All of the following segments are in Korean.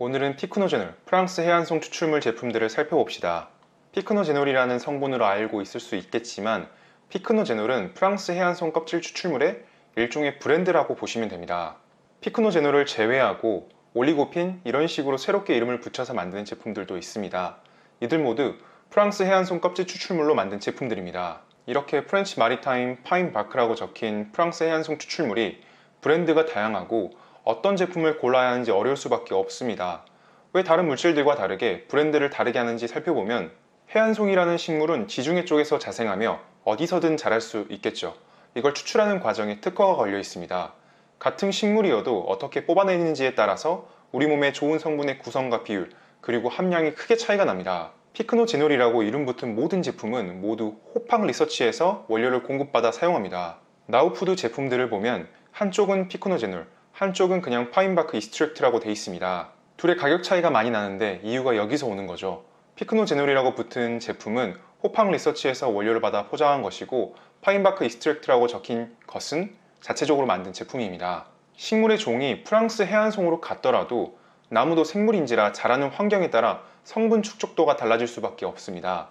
오늘은 피크노제놀, 프랑스 해안송 추출물 제품들을 살펴봅시다. 피크노제놀이라는 성분으로 알고 있을 수 있겠지만 피크노제놀은 프랑스 해안송 껍질 추출물의 일종의 브랜드라고 보시면 됩니다. 피크노제놀을 제외하고 올리고핀 이런 식으로 새롭게 이름을 붙여서 만드는 제품들도 있습니다. 이들 모두 프랑스 해안송 껍질 추출물로 만든 제품들입니다. 이렇게 프렌치 마리타임 파인 바크라고 적힌 프랑스 해안송 추출물이 브랜드가 다양하고 어떤 제품을 골라야 하는지 어려울 수밖에 없습니다. 왜 다른 물질들과 다르게 브랜드를 다르게 하는지 살펴보면 해안송이라는 식물은 지중해 쪽에서 자생하며 어디서든 자랄 수 있겠죠. 이걸 추출하는 과정에 특허가 걸려 있습니다. 같은 식물이어도 어떻게 뽑아내는지에 따라서 우리 몸에 좋은 성분의 구성과 비율 그리고 함량이 크게 차이가 납니다. 피크노제놀이라고 이름 붙은 모든 제품은 모두 호팡 리서치에서 원료를 공급받아 사용합니다. 나우푸드 제품들을 보면 한쪽은 피크노제놀, 한쪽은 그냥 파인바크 이스트랙트라고 되어 있습니다. 둘의 가격 차이가 많이 나는데 이유가 여기서 오는 거죠. 피크노제놀이라고 붙은 제품은 호팡 리서치에서 원료를 받아 포장한 것이고 파인바크 이스트랙트라고 적힌 것은 자체적으로 만든 제품입니다. 식물의 종이 프랑스 해안송으로 같더라도 나무도 생물인지라 자라는 환경에 따라 성분 축적도가 달라질 수밖에 없습니다.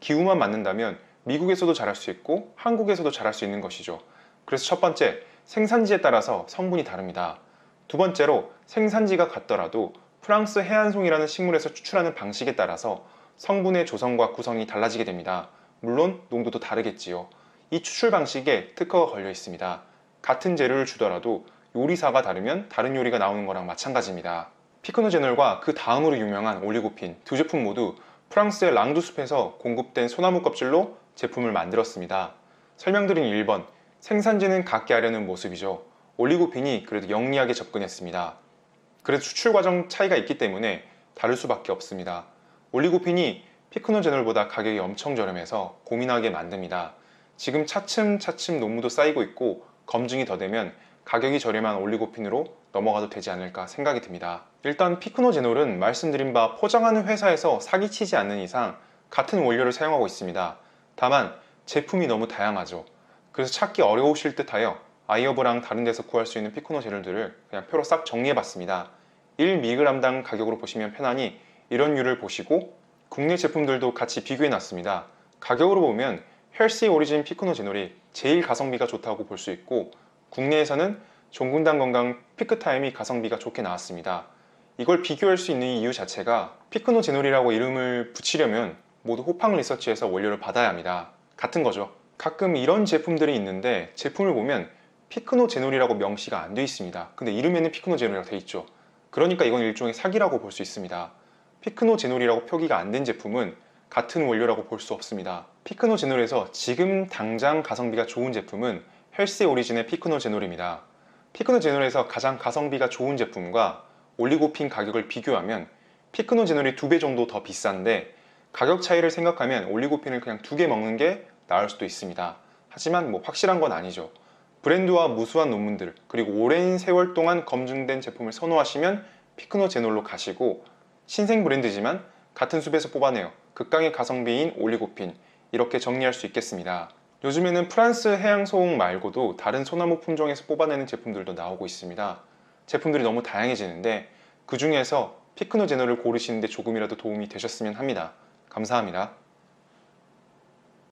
기후만 맞는다면 미국에서도 자랄 수 있고 한국에서도 자랄 수 있는 것이죠. 그래서 첫 번째, 생산지에 따라서 성분이 다릅니다. 두 번째로 생산지가 같더라도 프랑스 해안송이라는 식물에서 추출하는 방식에 따라서 성분의 조성과 구성이 달라지게 됩니다. 물론 농도도 다르겠지요. 이 추출 방식에 특허가 걸려 있습니다. 같은 재료를 주더라도 요리사가 다르면 다른 요리가 나오는 거랑 마찬가지입니다. 피크노제놀과 그 다음으로 유명한 올리고핀 두 제품 모두 프랑스의 랑두숲에서 공급된 소나무 껍질로 제품을 만들었습니다. 설명드린 1번, 생산지는 같게 하려는 모습이죠. 올리고핀이 그래도 영리하게 접근했습니다. 그래도 추출 과정 차이가 있기 때문에 다를 수밖에 없습니다. 올리고핀이 피크노제놀보다 가격이 엄청 저렴해서 고민하게 만듭니다. 지금 차츰차츰 논문도 쌓이고 있고 검증이 더 되면 가격이 저렴한 올리고핀으로 넘어가도 되지 않을까 생각이 듭니다. 일단 피크노제놀은 말씀드린 바 포장하는 회사에서 사기치지 않는 이상 같은 원료를 사용하고 있습니다. 다만 제품이 너무 다양하죠. 그래서 찾기 어려우실 듯 하여 아이허브랑 다른 데서 구할 수 있는 피크노제놀들을 그냥 표로 싹 정리해봤습니다. 1mg당 가격으로 보시면 편하니 이런 류를 보시고 국내 제품들도 같이 비교해놨습니다. 가격으로 보면 헬시 오리진 피크노제놀이 제일 가성비가 좋다고 볼 수 있고 국내에서는 종근당 건강 피크타임이 가성비가 좋게 나왔습니다. 이걸 비교할 수 있는 이유 자체가 피크노제놀이라고 이름을 붙이려면 모두 호팡 리서치에서 원료를 받아야 합니다. 같은 거죠. 가끔 이런 제품들이 있는데 제품을 보면 피크노제놀이라고 명시가 안 되어 있습니다. 근데 이름에는 피크노제놀이라고 되어 있죠. 그러니까 이건 일종의 사기라고 볼 수 있습니다. 피크노제놀이라고 표기가 안 된 제품은 같은 원료라고 볼 수 없습니다. 피크노제놀에서 지금 당장 가성비가 좋은 제품은 헬시 오리진의 피크노제놀입니다. 피크노제놀에서 가장 가성비가 좋은 제품과 올리고핀 가격을 비교하면 피크노제놀이 2배 정도 더 비싼데 가격 차이를 생각하면 올리고핀을 그냥 2개 먹는 게 나을 수도 있습니다. 하지만 확실한 건 아니죠. 브랜드와 무수한 논문들 그리고 오랜 세월 동안 검증된 제품을 선호하시면 피크노제놀로 가시고 신생 브랜드지만 같은 숲에서 뽑아내어 극강의 가성비인 올리고핀 이렇게 정리할 수 있겠습니다. 요즘에는 프랑스 해양송 말고도 다른 소나무 품종에서 뽑아내는 제품들도 나오고 있습니다. 제품들이 너무 다양해지는데 그 중에서 피크노제놀을 고르시는데 조금이라도 도움이 되셨으면 합니다. 감사합니다.